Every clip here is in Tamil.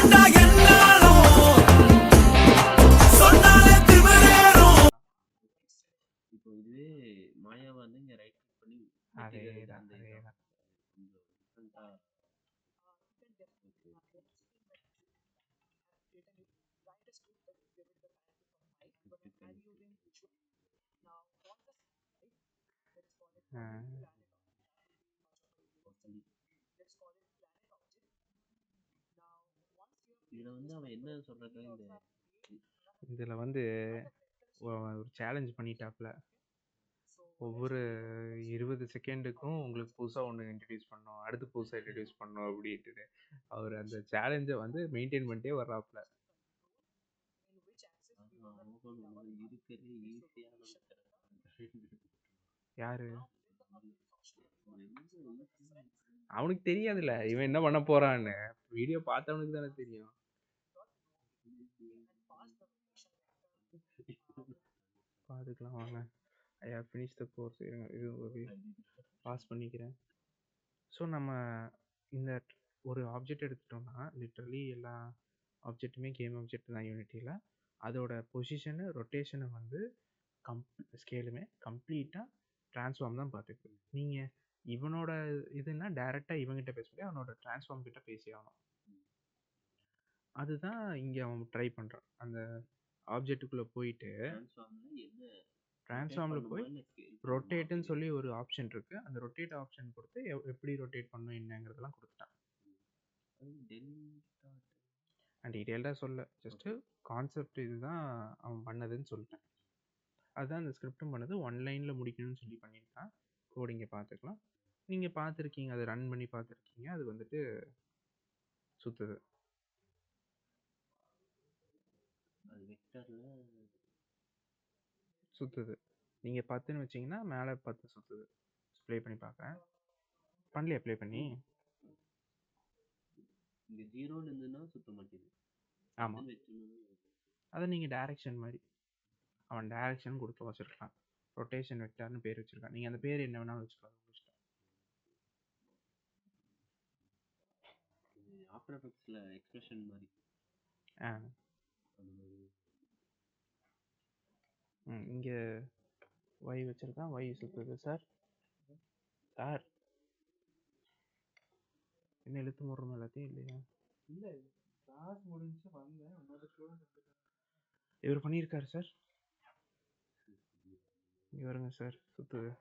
தாண்டா என்னாலும் சொன்னாலே திமிரேறும். இப்போ இதுவே மாயாவை வந்து இங்க ரைட் கிளிக் பண்ணி அதேதான் அந்த அதேதான். கொஞ்சம் டிஃப்ரெண்டா இதுல வந்து அவன் என்ன சொல்றாங்க இந்த இதில் வந்து ஒரு சேலஞ்ச் பண்ணிட்டாப்ல. ஒவ்வொரு 20 செகண்டுக்கும் உங்களுக்கு புதுசாக ஒன்று இன்ட்ரடியூஸ் பண்ணோம், அடுத்து புதுசாக இன்ட்ரடியூஸ் பண்ணோம் அப்படின்ட்டு அவர் அந்த சேலஞ்சை வந்து மெயின்டைன் பண்ணிட்டே வர்றாப்புல. இருக்கிறது ஈஸியான யாரு அவனுக்கு தெரியாதுல்ல இவன் என்ன பண்ண போறான்னு. வீடியோ பார்த்தவனுக்கு தானே தெரியும். பார்த்துக்கலாம் வாங்க. I have finish the course. இது பாஸ் பண்ணிக்கிறேன். ஸோ நம்ம இந்த ஒரு ஆப்ஜெக்ட் எடுத்துட்டோம்னா லிட்ரலி எல்லா ஆப்ஜெக்ட்டுமே கேம் ஆப்ஜெக்ட் தான் யூனிட்டியில். அதோட பொசிஷனு ரொட்டேஷனை வந்து ஸ்கேலுமே கம்ப்ளீட்டாக ட்ரான்ஸ்ஃபார்ம் தான் பார்த்துக்கு. நீங்கள் இவனோட இதுனா டேரெக்டாக இவங்கிட்ட பேச முடியாது, அவனோட ட்ரான்ஸ்ஃபார்ம் கிட்ட பேசி ஆகணும். அதுதான் இங்கே அவன் ட்ரை பண்ணுறான். அந்த ஆப்ஜெக்ட்டுக்குள்ளே போயிட்டு ட்ரான்ஸ்ஃபார்மில் போய் ரொட்டேட்டுன்னு சொல்லி ஒரு ஆப்ஷன் இருக்குது. அந்த ரொட்டேட் ஆப்ஷன் கொடுத்து எப்படி ரொட்டேட் பண்ணணும் என்னங்கிறதெல்லாம் கொடுத்துட்டான். நான் டீட்டெயில்டாக சொல்ல, ஜஸ்ட்டு கான்செப்ட் இதுதான் அவன் பண்ணதுன்னு சொல்லிட்டேன். அதுதான் அந்த ஸ்கிரிப்டும் பண்ணது. 1 லைனில் முடிக்கணும்னு சொல்லி பண்ணியிருக்கான். கோடிங்கை பார்த்துக்கலாம். நீங்கள் பார்த்துருக்கீங்க, அதை ரன் பண்ணி பார்த்துருக்கீங்க. அது வந்துட்டு சுற்றுது. சுற்றுது. நீங்கள் 10ன்னு வச்சிங்கன்னா மேலே 10 சுற்றுது. ப்ளே பண்ணி பார்க்குறேன். பண்ணலையா ப்ளே பண்ணி? இங்க 0ன்னு இருந்துன்னா சுத்த மாட்டேங்குது. ஆமாம், அதை நீங்கள் டைரக்ஷன் மாதிரி அவன் டைரக்ஷன் கொடுத்து வச்சுருக்கலாம். ரொட்டேஷன் வெக்டார்னு பேர் வச்சுருக்கான். நீங்கள் அந்த பேர் என்ன வேணாலும் வச்சுக்கலாம். ஆஃப்டர் எஃபெக்ட்ஸ்ல எக்ஸ்பிரஷன் மாதிரி. இங்கே ஒய் வச்சுருக்கான். ஒய் சுற்றுது. சார் சார் என்ன இழுத்து முடுறோம் எல்லாத்தையும் இல்லையா? இல்லை கிளாஸ் முடிஞ்சு வந்தேன், இன்னொரு ஸ்டூடெண்ட் இவர் பண்ணியிருக்காரு சார். இங்கே வருங்க சார், சுற்றுது.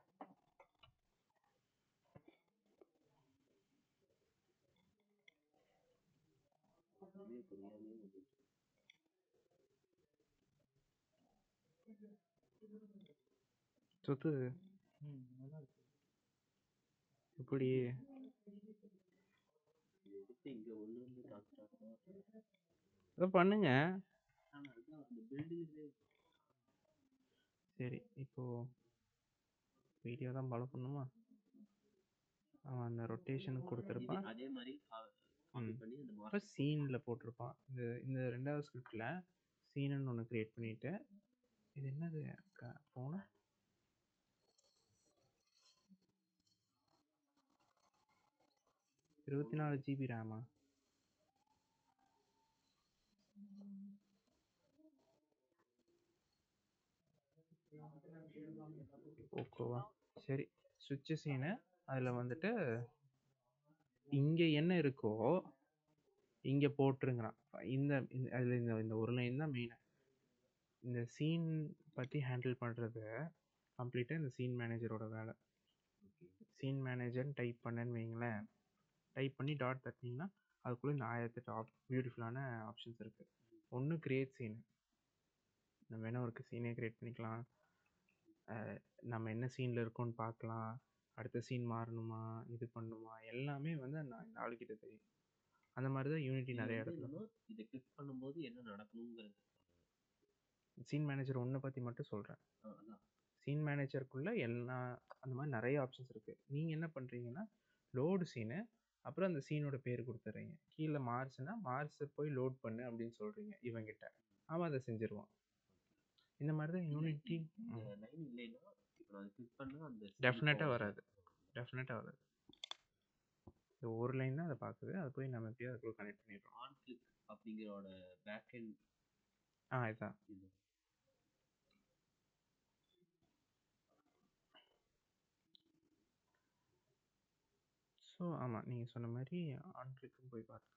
சுற்றுது. இப்படி அதை பண்ணுங்க. சரி, இப்போ வீடியோ தான் ஃபாலோ பண்ணுமா? அவன் அந்த ரொட்டேஷனுக்கு கொடுத்துருப்பான். அதே மாதிரி இப்போ சீனில் போட்டிருப்பான். இந்த 2வது ஸ்கிரிப்டில் சீனுன்னு ஒன்று க்ரியேட் பண்ணிவிட்டு, இது என்னது போன 24 GB ரேமா? ஓகேவா? சரி, சுவிட்சு சீனு அதில் வந்துட்டு இங்கே என்ன இருக்கோ இங்கே போட்டுருங்கிறான். அதில் இந்த ஒரு லைன் தான் மெயினாக. இந்த சீன் பற்றி ஹேண்டில் பண்ணுறது கம்ப்ளீட்டாக இந்த சீன் மேனேஜரோட வேலை. சீன் மேனேஜர்னு டைப் பண்ணேன்னு வைங்களேன். டைப் பண்ணி டாட் தட்டினீங்கன்னா அதுக்குள்ளே இந்த 1008 பியூட்டிஃபுல்லான ஆப்ஷன்ஸ் இருக்குது. ஒன்று கிரியேட் சீனு, நம்ம வேணால் ஒரு சீனே க்ரியேட் பண்ணிக்கலாம். நம்ம என்ன சீனில் இருக்கோன்னு பார்க்கலாம். அடுத்த சீன் மாறணுமா, இது பண்ணணுமா, எல்லாமே வந்து நான் இந்த ஆளுக்கிட்ட தெரியும். அந்த மாதிரி தான் யூனிட்டி நிறைய இடத்துல. இதை கிளிக் பண்ணும்போது என்ன நடக்கணுங்கிறது சீன் மேனேஜர் ஒன்றை பற்றி மட்டும் சொல்கிறேன். சீன் மேனேஜருக்குள்ளே எல்லா அந்த மாதிரி நிறைய ஆப்ஷன்ஸ் இருக்குது. நீங்கள் என்ன பண்ணுறீங்கன்னா லோடு சீனு, அப்புறம் அந்த சீனோட பேர் கொடுத்துட்றீங்க. கீழே மார்ஸ்னா மார்ஸை போய் லோட் பண்ணு அப்படின்னு சொல்கிறீங்க இவங்கிட்ட. அவன் அதை செஞ்சுருவான். இந்த மாதிரி தான் யூனிட்டி. டெஃபினட்டாக வராது, டெஃபினட்டாக வராது. இந்த ஒரு லைன் தான் அதை பார்க்குது. அது போய் நம்ம எப்படியோ அதுக்குள்ளே கனெக்ட் பண்ணிடுறோம். எங்களோட பேக் எண்ட் இதான். இது. ஸோ ஆமாம், நீங்கள் சொன்ன மாதிரி ஆன் கிளிக்கும் போய் பாருங்க.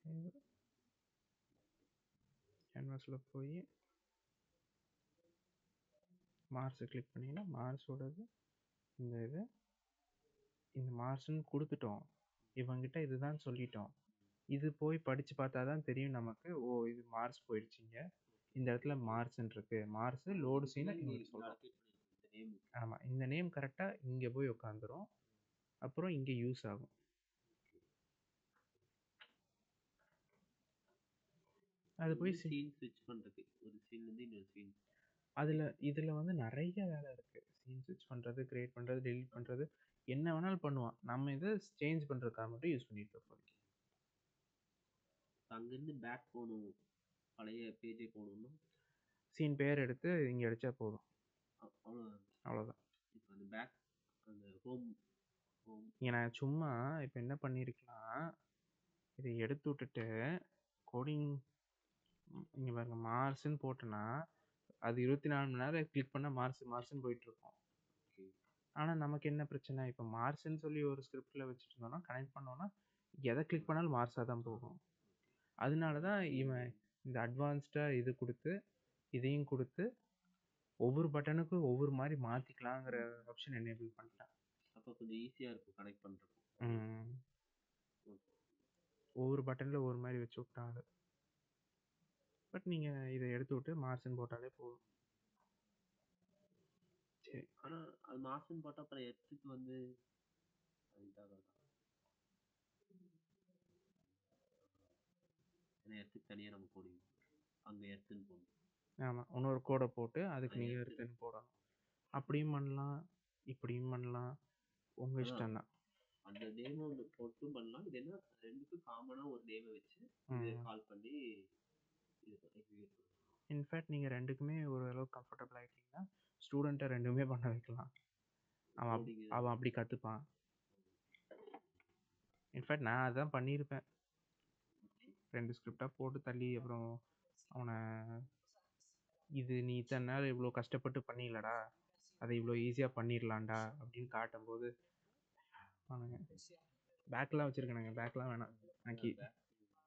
சரி, கேன்வாஸில் போய் மார்ஸை கிளிக் பண்ணிங்கன்னா மார்ஸோடது இந்த இது, இந்த மார்ஸ்ன்னு கொடுத்துட்டோம், இவங்கிட்ட இதுதான் சொல்லிட்டோம். இது போய் படித்து பார்த்தா தான் தெரியும் நமக்கு. ஓ, இது மார்ஸ் போயிடுச்சிங்க, இந்த இடத்துல மார்ஸ்ன்னு இருக்கு. மார்ஸ் லோடு சீனை இங்கே சொல்கிறோம். இந்த நேம் ஆமாம், இந்த நேம் கரெக்டாக இங்கே போய் உட்காந்துரும். அப்புறம் இங்கே யூஸ் ஆகும். அது போய் சீன் ஸ்விட்ச் பண்ணுறது, ஒரு சீன்லேருந்து இன்னொரு சீன். இதில் வந்து நிறைய வேலை இருக்குது. சீன் ஸ்விட்ச் பண்ணுறது, கிரியேட் பண்ணுறது, டெலீட் பண்ணுறது, என்ன வேணாலும் பண்ணுவான். நம்ம இதை சேஞ்ச் பண்ணுறதுக்காக மட்டும் யூஸ் பண்ணிட்டு இருக்கோம். அங்கேருந்து பேக் போகணும், பழைய பேஜே போகணும்னா சீன் பேர் எடுத்து இங்கே அடித்தா போதும், அவ்வளோதான். அவ்வளோதான். இப்போ அந்த பேக் அந்த ஹோம் இங்கே நான் சும்மா இப்போ என்ன பண்ணியிருக்கலாம், இதை எடுத்து விட்டுட்டு கோடிங் இங்கே பாருங்க மார்ஸ்ன்னு போட்டோன்னா அது 24 மணி நேரம் கிளிக் பண்ணால் மார்ஸ்ன்னு போயிட்டுருக்கோம். ஆனால் நமக்கு என்ன பிரச்சனை, இப்போ மார்ஸ்ன்னு சொல்லி ஒரு ஸ்கிரிப்டில் வச்சுட்டு இருந்தோம்னா கனெக்ட் பண்ணோன்னா எதை கிளிக் பண்ணாலும் மார்ஸாக தான் போகும். அதனால தான் இவன் இந்த அட்வான்ஸ்டாக இது கொடுத்து இதையும் கொடுத்து ஒவ்வொரு பட்டனுக்கும் ஒவ்வொரு மாதிரி மாற்றிக்கலாங்கிற ஆப்ஷன் எனேபிள் பண்ணிட்டேன். அப்போ கொஞ்சம் ஈஸியாக இருக்கும் கனெக்ட் பண்ணுறதுக்கு. ஒவ்வொரு பட்டனில் ஒவ்வொரு மாதிரி வச்சு விட்டாங்க. பட் நீங்கள் இதை எடுத்து விட்டு மார்ஸ்ன்னு போட்டாலே போதும். சரி, ஆனால் அது மார்ஸ்ன்னு போட்டால் அப்புறம் எர்த்துக்கு வந்து எர்த்துக்கு தனியாக நம்ம போடுவோம், அங்கே எர்த்துன்னு போடணும். ஆமாம், இன்னொரு கோடை போட்டு அதுக்கு நீங்கள் எடுத்துன்னு போடணும். அப்படியும் பண்ணலாம், இப்படியும் பண்ணலாம், உங்கள் இஷ்டம் தான். அந்த நேம் ஒன்று போட்டும் பண்ணலாம். இது என்ன ரெண்டுக்கும் காமனாக ஒரு நேமை வச்சு கால் பண்ணி இன்ஃபேக்ட் நீங்கள் ரெண்டுக்குமே ஓரளவுக்கு கம்ஃபர்டபுள் ஆகிட்டீங்கன்னா ஸ்டூடெண்ட்டை ரெண்டுமே பண்ண வைக்கலாம். அவன் அப்படி கற்றுப்பான். இன்ஃபேக்ட் நான் அதான் பண்ணியிருப்பேன், 2 ஸ்கிரிப்டாக போட்டு தள்ளி அப்புறம் அவனை இது நீ இத்தனை நேரம் இவ்வளோ கஷ்டப்பட்டு பண்ணிடலடா, அதை இவ்வளோ ஈஸியாக பண்ணிடலான்டா அப்படின்னு காட்டும்போது அவனுங்க பேக்லாம் வச்சுருக்கேனுங்க. பேக்லாம் வேணாம்,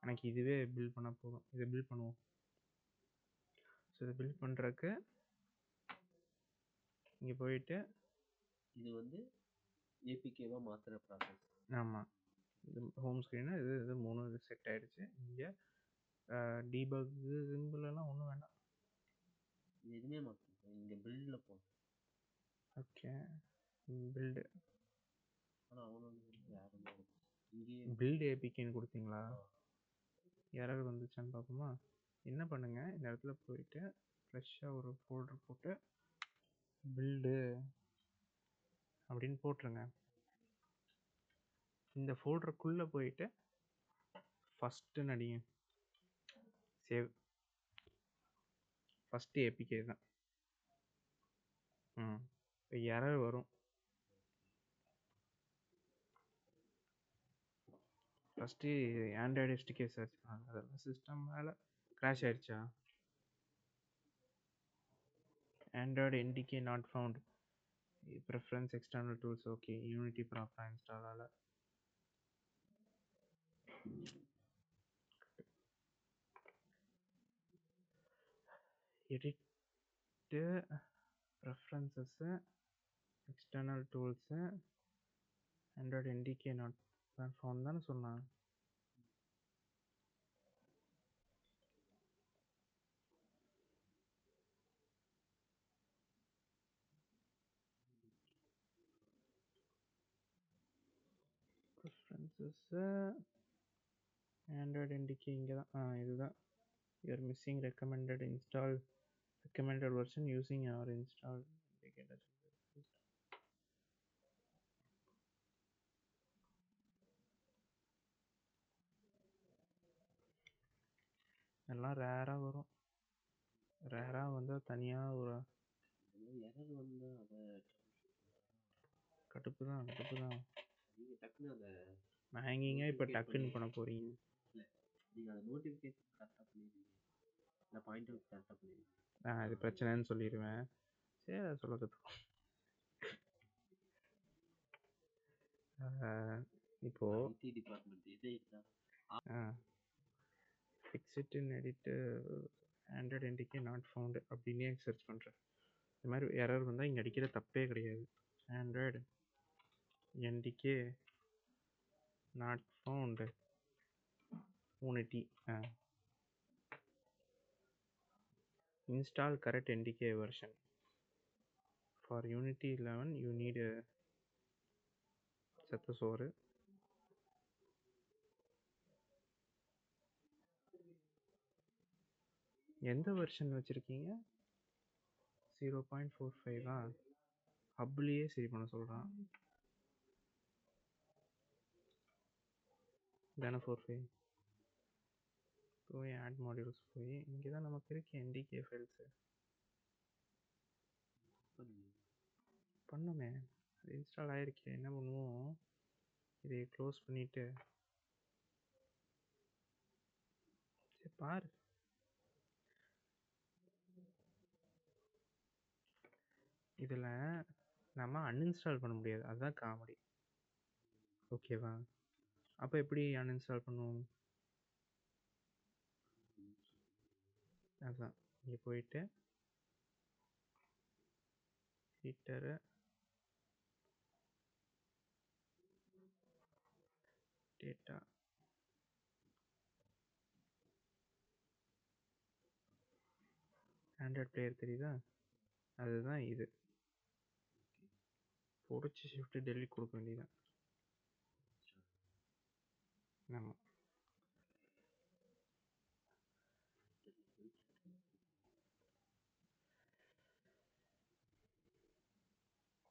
எனக்கு இதுவே பில்ட் பண்ணால் போதும். இதை பில்ட் பண்ணுவோம். ஸோ இதை பில்ட் பண்ணுறதுக்கு இங்கே போயிட்டு இது வந்து ஏபிகேவாக மாற்றுற ப்ராசஸ். ஆமாம், இது ஹோம் ஸ்க்ரீனு இது 3 செட் ஆகிடுச்சு. இங்கே டீபக் சிம்பிளெல்லாம் ஒன்றும் வேண்டாம், எதுவுமே மாற்றணும். இங்கே பில்டில் போகணும். Okay, build. ஆனால் அவனோட வேறு இங்கேயே பில்டு ஏபிகேன்னு கொடுத்தீங்களா? எரர் வந்துச்சான்னு பார்ப்போமா? என்ன பண்ணுங்கள், இந்த இடத்துல போயிட்டு ஃப்ரெஷ்ஷாக ஒரு ஃபோல்டர் போட்டு பில்டு அப்படின்னு போட்டுருங்க. இந்த ஃபோல்டருக்குள்ளே போயிட்டு ஃபஸ்ட்டு நடிங்க, சேவ். ஃபஸ்ட்டு ஏபிகே தான். இப்போ எரர் வரும். ஃபஸ்ட்டு ஆண்ட்ராய்டு எஸ்டிகே சர்ச் பண்ணாங்க, அதெல்லாம் சிஸ்டம் மேலே கிராஷ் ஆயிடுச்சா? Android NDK not found, preference external tools, okay, Unity ப்ராப்பராக இன்ஸ்டால் ஆகலை. Edit preferences, external tools, Android NDK not found தானே சொன்னான். ப்ரெஃபரன்சஸ்ஸு ஆண்ட்ராய்டு என்டிகே இங்கே தான், இதுதான். You're missing recommended version using or install. எல்லாம் ரேராக வரும். ரேராக வந்தால் தனியாக ஒரு எரர் வந்து அதை கடுப்பு தான். நீங்கள் டக்குன்னு அதை ஹேங்கிங்காக இப்போ டக்குன்னு பண்ண போகிறீங்க. நீங்க அந்த நோட்டிஃபிகேஷன் கரெக்டா பண்ணிடுவீங்க. இந்த பாயிண்ட் அவுட் கரெக்டா பண்ணிடுவீங்க. நான் இது பிரச்சனைன்னு சொல்லிடுவேன். சரி அதை சொல்ல கற்றுக்கோ. இப்போ ஐடி டிபார்ட்மெண்ட் இதே இதுதான். ஃபிக்ஸிட் இன் edit Android NDK not found அப்படின்னே சர்ச் பண்ணுறேன். இந்த மாதிரி எரர் வந்தால் இங்கே அடிக்கிற தப்பே கிடையாது. Android NDK not found unity. Install correct NTK version for unity 11 you need செத்த சோறு. எந்த வெர்ஷன் வச்சுருக்கீங்க? 0.45 ஹப்லேயே சரி பண்ண சொல்கிறான். தானே 45 போய் ஆட் மாடியூல்ஸ் போய் இங்கே தான் நமக்கு இருக்கு என்டிகே ஃபைல்ஸு. பண்ணுமே அது இன்ஸ்டால் ஆகிருக்கு. என்ன பண்ணுவோம், இதை க்ளோஸ் பண்ணிவிட்டு சரி பாரு. இதில் நம்ம அன்இன்ஸ்டால் பண்ண முடியாது, அதுதான் காமெடி. ஓகேவா? அப்போ எப்படி அன்இன்ஸ்டால் பண்ணுவோம்? அதுதான் இங்கே போயிட்டு ஹீட்டரு டேட்டா ஆண்ட்ராய்ட் பிளேயர் தெரியுதா? அதுதான் இது. பிடிச்சி ஷிஃப்ட் டெலிட் கொடுக்க வேண்டியதான். ஆமாம்.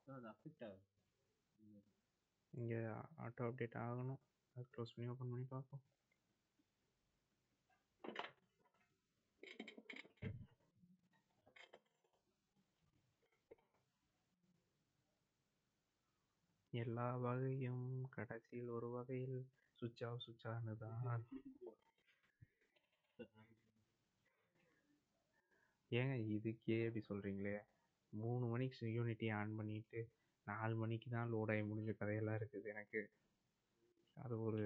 அது அஃபெக்ட் ஆகும். இங்கே ஆட்டோ அப்டேட் ஆகணும். அது க்ளோஸ் பண்ணி ஓப்பன் பண்ணி பார்ப்போம். எல்லா வகையும் கடைசியில் ஒரு வகையில் சுவிட்ச் ஆஃப் சுவிட்ச் ஆனு தான். ஏங்க இதுக்கே எப்படி சொல்கிறீங்களே? 3 மணிக்கு யூனிட்டி ஆன் பண்ணிவிட்டு 4 மணிக்கு தான் லோட் ஆகி முடிஞ்ச கதையெல்லாம் இருக்குது எனக்கு. அது ஒரு